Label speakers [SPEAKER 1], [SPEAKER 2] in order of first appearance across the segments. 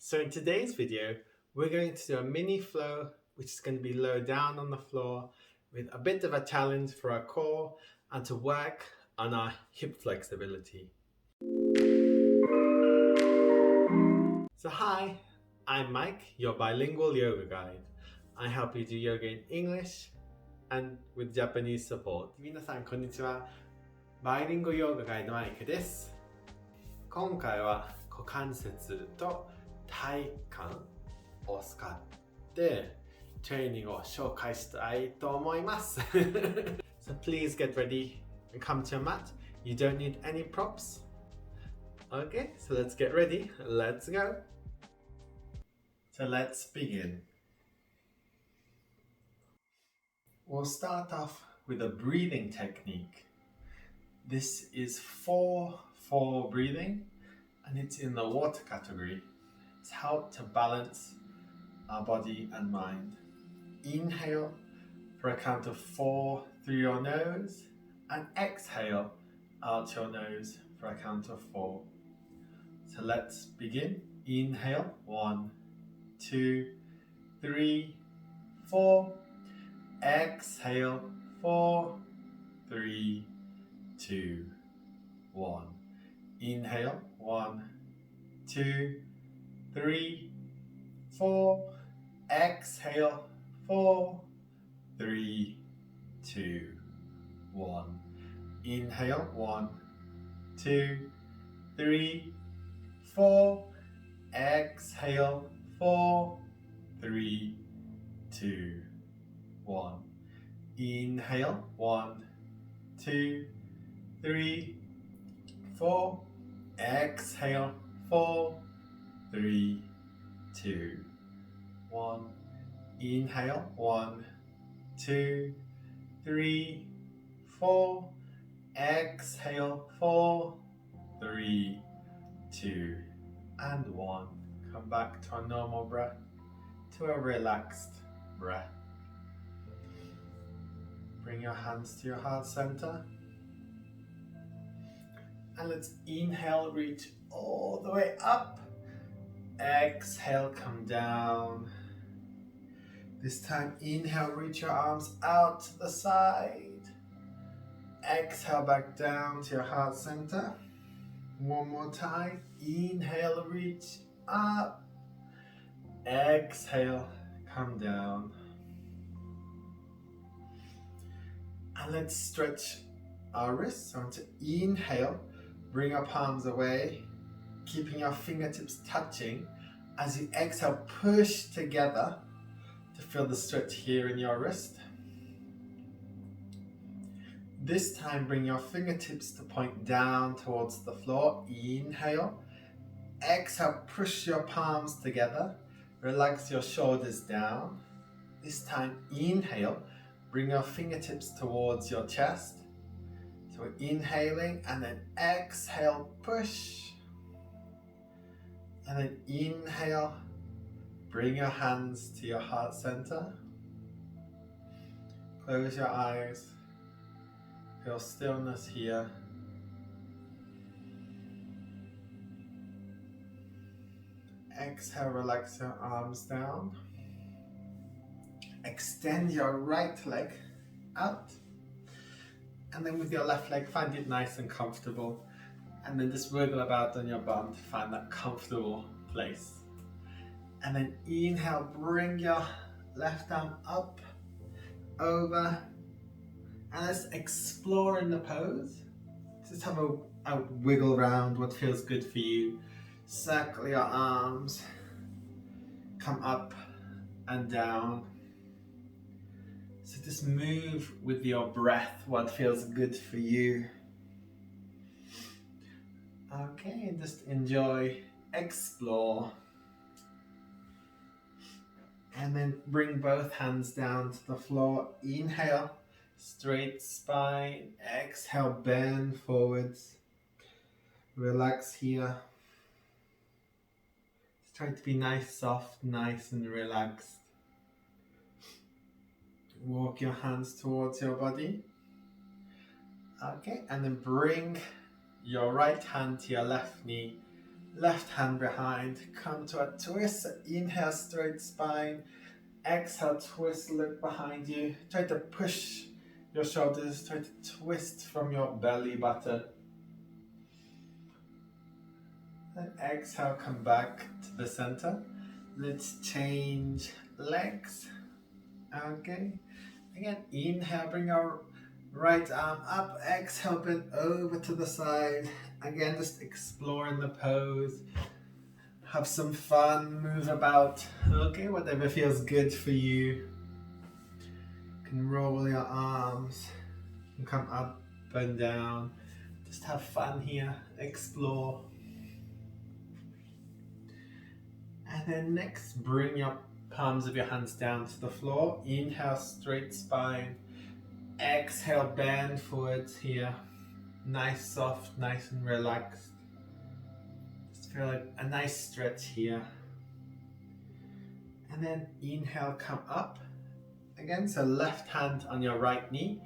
[SPEAKER 1] So in today's video, we're going to do a mini flow, which is going to be low down on the floor with a bit of a challenge for our core and to work on our hip flexibility. So hi, I'm Mike, your bilingual yoga guide. I help you do yoga in English and with Japanese support. 皆さんこんにちは。バイリンゴヨガガイドマイクです。今回は股関節と体幹を使ってトレーニングを紹介したいと思います。So please get ready and come to your mat. You don't need any props. Okay, so let's get ready. Let's go. So let's begin. We'll start off with a breathing technique. This is 4-4 breathing and it's in the water category. It's helped to balance our body and mind. Inhale for a count of 4 through your nose and exhale out your nose for a count of 4. So let's begin. Inhale, 1, 2, 3, 4. Exhale, 4, 3, 2, 1. Inhale, 1, 2, 3, 4. Exhale, 4, 3, 2, 1. Inhale, 1, 2, 3, 4. Exhale, 4, 3, 2, 1. Inhale, 1, 2, 3, 4. Exhale, 4, 3, 2, 1. Inhale, 1, 2, 3, 4. Exhale, 4, 3, 2, and 1. Come back to a normal breath, to a relaxed breath. Bring your hands to your heart center. And let's inhale, reach all the way up. Exhale, come down. This time, inhale, reach your arms out to the side. Exhale, back down to your heart center. One more time. Inhale, reach up. Exhale, come down. And let's stretch our wrists. So to inhale, bring your palms away, keeping your fingertips touching. As you exhale, push together to feel the stretch here in your wrist. This time, bring your fingertips to point down towards the floor. Inhale. Exhale, push your palms together. Relax your shoulders down. This time, inhale. Bring your fingertips towards your chest. So we're inhaling and then exhale, push. And then inhale. Bring your hands to your heart center. Close your eyes. Feel stillness here. Exhale, relax your arms down. Extend your right leg out. And then with your left leg, find it nice and comfortable. And then just wiggle about on your bum to find that comfortable place. And then inhale, bring your left arm up, over, and let's explore in the pose. Just have a wiggle around what feels good for you. Circle your arms, come up and down. So just move with your breath, what feels good for you. Okay, and just enjoy, explore. And then bring both hands down to the floor. Inhale, straight spine. Exhale, bend forwards. Relax here. Just try to be nice, soft, nice and relaxed. Walk your hands towards your body. Okay, and then bring your right hand to your left knee. Left hand behind, come to a twist, inhale straight spine, exhale twist, look behind you, try to push your shoulders, try to twist from your belly button. And exhale, come back to the center. Let's change legs. Okay. Again, inhale, bring our right arm up, exhale, bend over to the side. Again, just exploring the pose. Have some fun, move about. Okay, whatever feels good for you. You can roll your arms and come up and down. Just have fun here, explore. And then next, bring your palms of your hands down to the floor. Inhale, straight spine. Exhale, bend forwards here. Nice, soft, nice and relaxed. Just feel like a nice stretch here. And then inhale, come up. Again, so left hand on your right knee.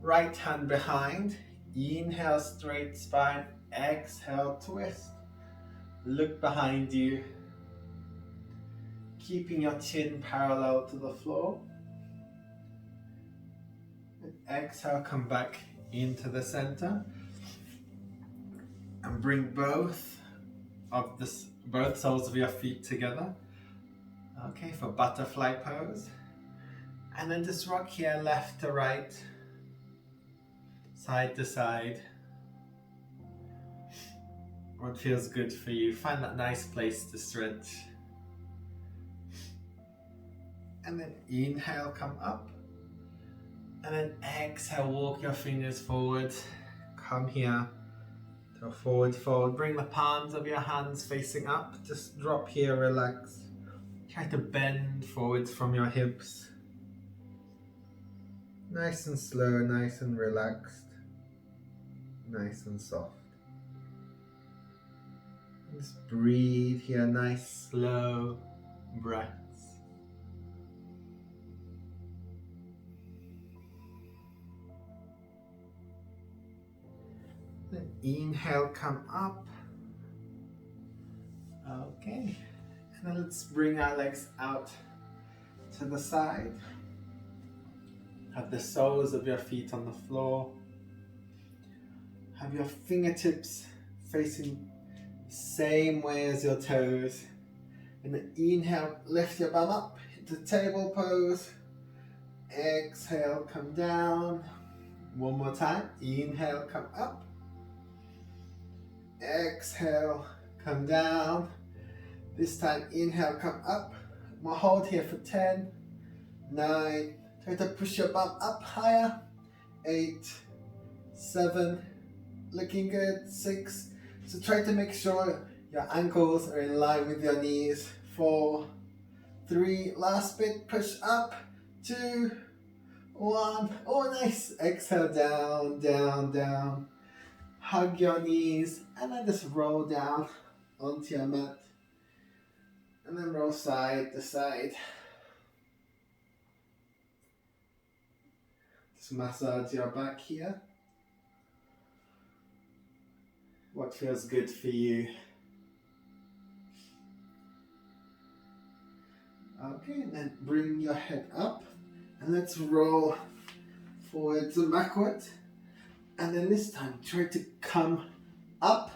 [SPEAKER 1] Right hand behind. Inhale, straight spine. Exhale, twist. Look behind you. Keeping your chin parallel to the floor. And exhale, come back into the center. And bring both soles of your feet together. Okay, for butterfly pose. And then just rock here, left to right, side to side. What feels good for you. Find that nice place to stretch. And then inhale, come up. And then exhale, walk your fingers forward. Come here to a forward fold. Bring the palms of your hands facing up. Just drop here, relax. Try to bend forwards from your hips. Nice and slow, nice and relaxed. Nice and soft. Just breathe here, nice slow breaths. Then inhale, come up. Okay. And then let's bring our legs out to the side. Have the soles of your feet on the floor. Have your fingertips facing the same way as your toes. And then inhale, lift your bum up into table pose. Exhale, come down. One more time. Inhale, come up. Exhale, come down. This time, inhale, come up. We'll hold here for 10, 9, try to push your bum up higher. 8, 7, looking good. 6, so try to make sure your ankles are in line with your knees. 4, 3, last bit, push up. 2, 1, oh nice. Exhale, down, down, down. Hug your knees and then just roll down onto your mat. And then roll side to side. Just massage your back here. What feels good for you? Okay, and then bring your head up and let's roll forwards and backwards. And then this time, try to come up.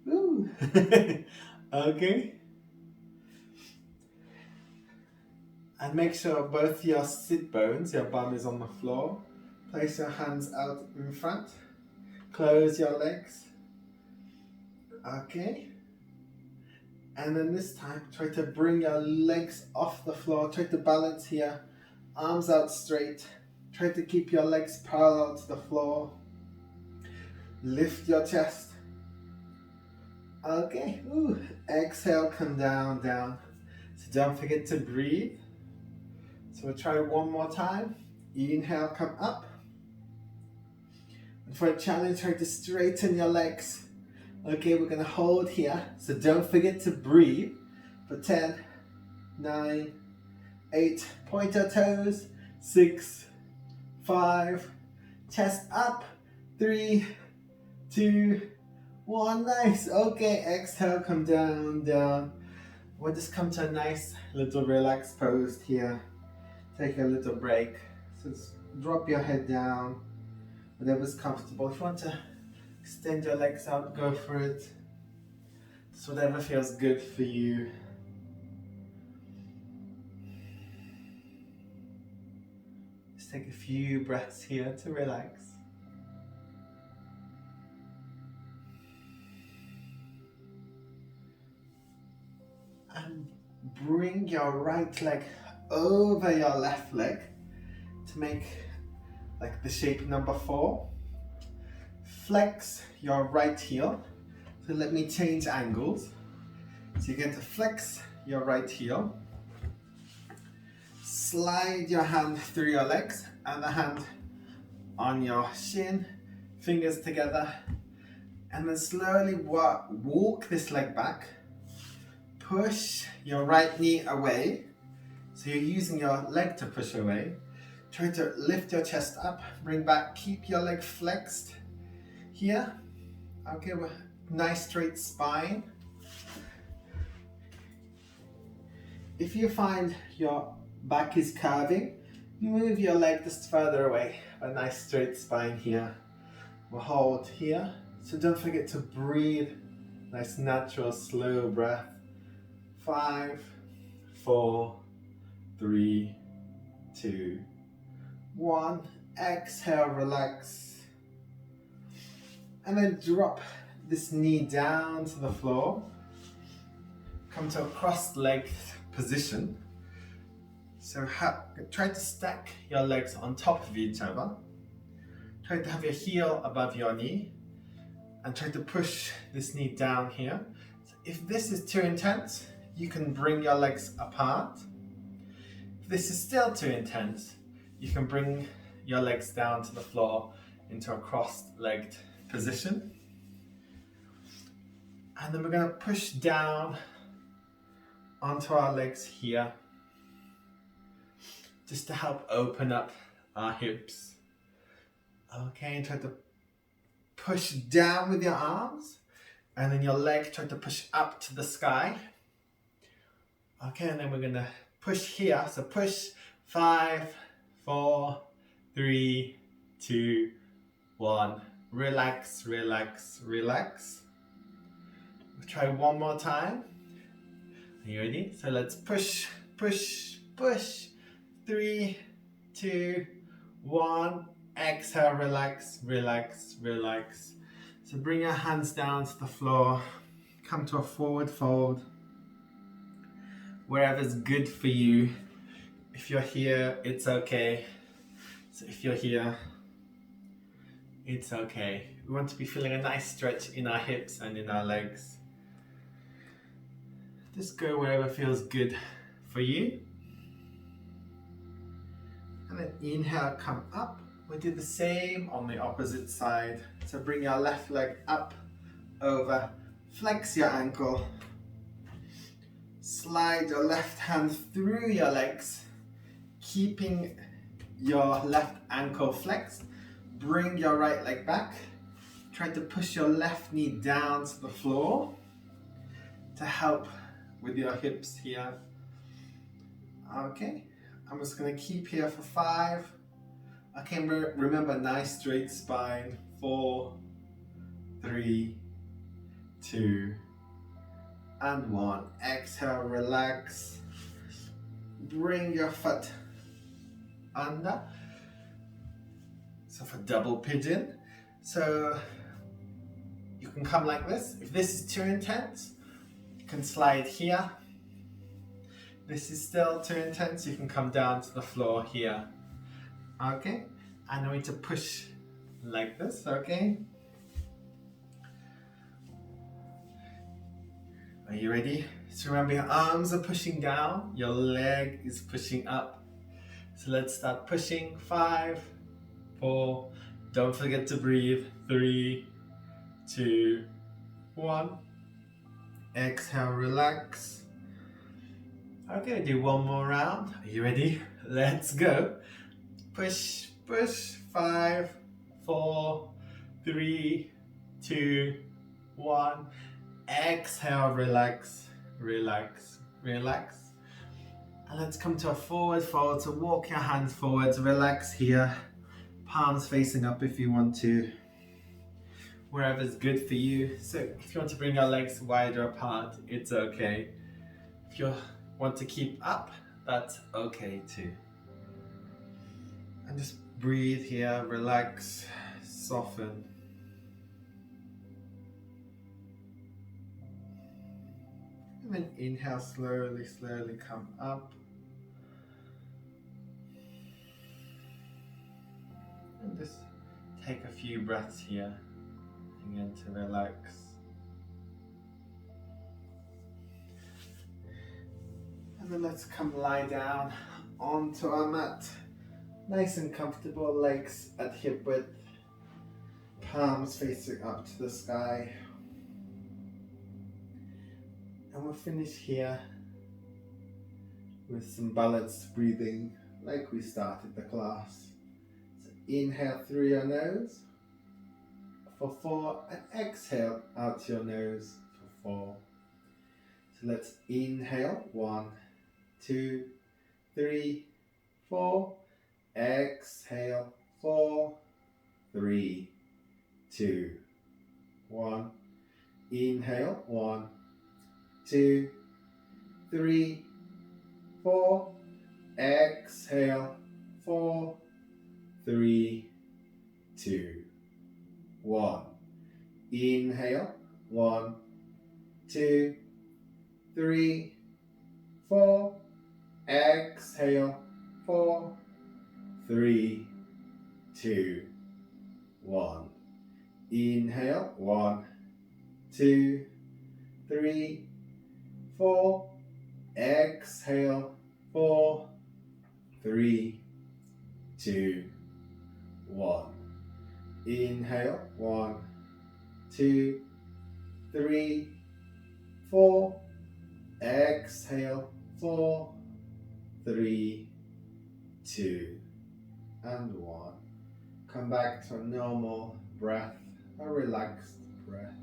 [SPEAKER 1] Ooh. Okay. And make sure both your sit bones, your bum is on the floor. Place your hands out in front. Close your legs. Okay. And then this time, try to bring your legs off the floor. Try to balance here. Arms out straight. Try to keep your legs parallel to the floor. Lift your chest. Okay. Ooh. Exhale, come down, down. So don't forget to breathe. So we'll try one more time. Inhale, come up. And for a challenge, try to straighten your legs. Okay, we're gonna hold here. So don't forget to breathe for 10, 9, 8, point your toes, 6, 5, chest up, 3, 2, One, nice. Okay, exhale, come down, down. We'll just come to a nice little relaxed pose here. Take a little break. So just drop your head down, whatever's comfortable. If you want to extend your legs out, go for it. Just whatever feels good for you. Just take a few breaths here to relax. And bring your right leg over your left leg to make like the shape number 4. Flex your right heel. So let me change angles. So you're going to flex your right heel. Slide your hand through your legs and the hand on your shin, fingers together, and then slowly walk this leg back. Push your right knee away. So you're using your leg to push away. Try to lift your chest up, bring back, keep your leg flexed here. Okay, nice straight spine. If you find your back is curving, move your leg just further away. A nice straight spine here. We'll hold here. So don't forget to breathe. Nice natural slow breath. 5, 4, 3, 2, 1. Exhale, relax. And then drop this knee down to the floor. Come to a crossed-legged position. So try to stack your legs on top of each other. Try to have your heel above your knee. And try to push this knee down here. So if this is too intense, you can bring your legs apart. If this is still too intense, you can bring your legs down to the floor into a crossed-legged position. And then we're going to push down onto our legs here, just to help open up our hips. Okay, and try to push down with your arms, and then your leg try to push up to the sky. Okay, and then we're gonna push here. So push 5, 4, 3, 2, 1. Relax, relax, relax. We'll try one more time. Are you ready? So let's push, push, push. 3, 2, 1. Exhale, relax, relax, relax. So bring your hands down to the floor. Come to a forward fold. Wherever's good for you. If you're here, it's okay. So if you're here, it's okay. We want to be feeling a nice stretch in our hips and in our legs. Just go wherever feels good for you. And then inhale, come up. We do the same on the opposite side. So bring your left leg up, over, flex your ankle. Slide your left hand through your legs, keeping your left ankle flexed. Bring your right leg back. Try to push your left knee down to the floor to help with your hips here. Okay, I'm just going to keep here for 5. Okay, remember, nice straight spine. 4, 3, 2, and 1. Exhale, relax. Bring your foot under. So for double pigeon. So you can come like this. If this is too intense, you can slide here. This is still too intense, you can come down to the floor here. Okay, and we need to push like this, okay? Are you ready? So remember, your arms are pushing down, your leg is pushing up. So let's start pushing. 5, 4, don't forget to breathe. 3, 2, 1. Exhale, relax. Okay, do one more round. Are you ready? Let's go. Push, push. 5, 4, 3, 2, 1. Exhale, relax, relax, relax. And let's come to a forward fold. So walk your hands forwards, relax here. Palms facing up if you want to. Wherever's good for you. So if you want to bring your legs wider apart, it's okay. If you want to keep up, that's okay too. And just breathe here, relax, soften. And then inhale, slowly, slowly come up. And just take a few breaths here, again to relax. And then let's come lie down onto our mat. Nice and comfortable, legs at hip width, palms facing up to the sky. And we'll finish here with some balanced breathing like we started the class. So inhale through your nose for 4 and exhale out your nose for 4. So let's inhale 1, 2, 3, 4. Exhale 4, 3, 2, 1. Inhale 1, 2, 3, 4. Exhale 4, 3, 2, 1. Inhale 1, 2, 3, 4. Exhale 4, 3, 2, 1. Inhale 1, 2, 3, 4. Exhale 4, 3, 2, 1. Inhale 1, 2, 3, 4. Exhale 4, 3, 2, and 1. Come back to a normal breath, a relaxed breath.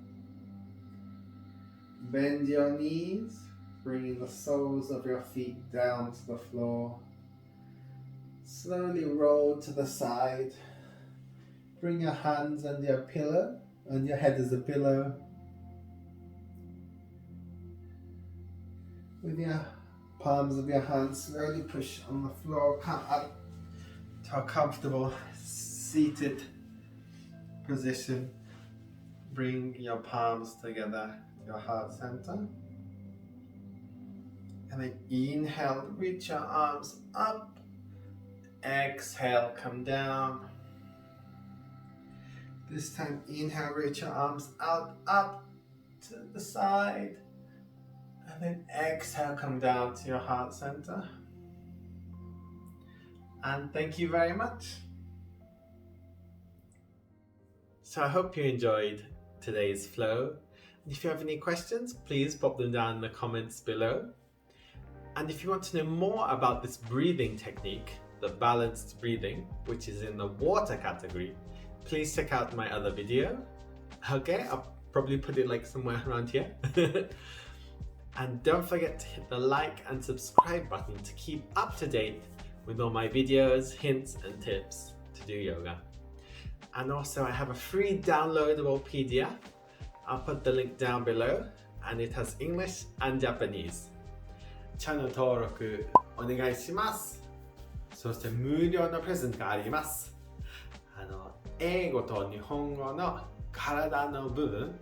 [SPEAKER 1] Bend your knees, bringing the soles of your feet down to the floor. Slowly roll to the side. Bring your hands under your pillow, and your head as a pillow. With your palms of your hands, slowly push on the floor, come up to a comfortable seated position. Bring your palms together to your heart center. And then inhale, reach your arms up. Exhale, come down. This time, inhale, reach your arms out, up to the side. And then exhale, come down to your heart center. And thank you very much. So I hope you enjoyed today's flow. If you have any questions, please pop them down in the comments below. And if you want to know more about this breathing technique, the balanced breathing, which is in the water category, please check out my other video. Okay, I'll probably put it like somewhere around here. And don't forget to hit the like and subscribe button to keep up to date with all my videos, hints and tips to do yoga. And also I have a free downloadable PDF. I'll put the link down below, and it has English and Japanese. チャンネル登録お願いします。そして無料のプレゼントがあります。英語と日本語の体の部分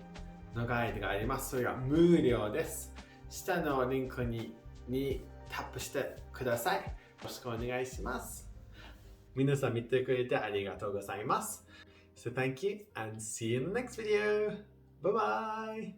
[SPEAKER 1] のガイドがあります。それが無料です。下のリンクにタップしてください。よろしくお願いします。皆さん見てくれてありがとうございます。So thank you and see you in the next video. Bye bye.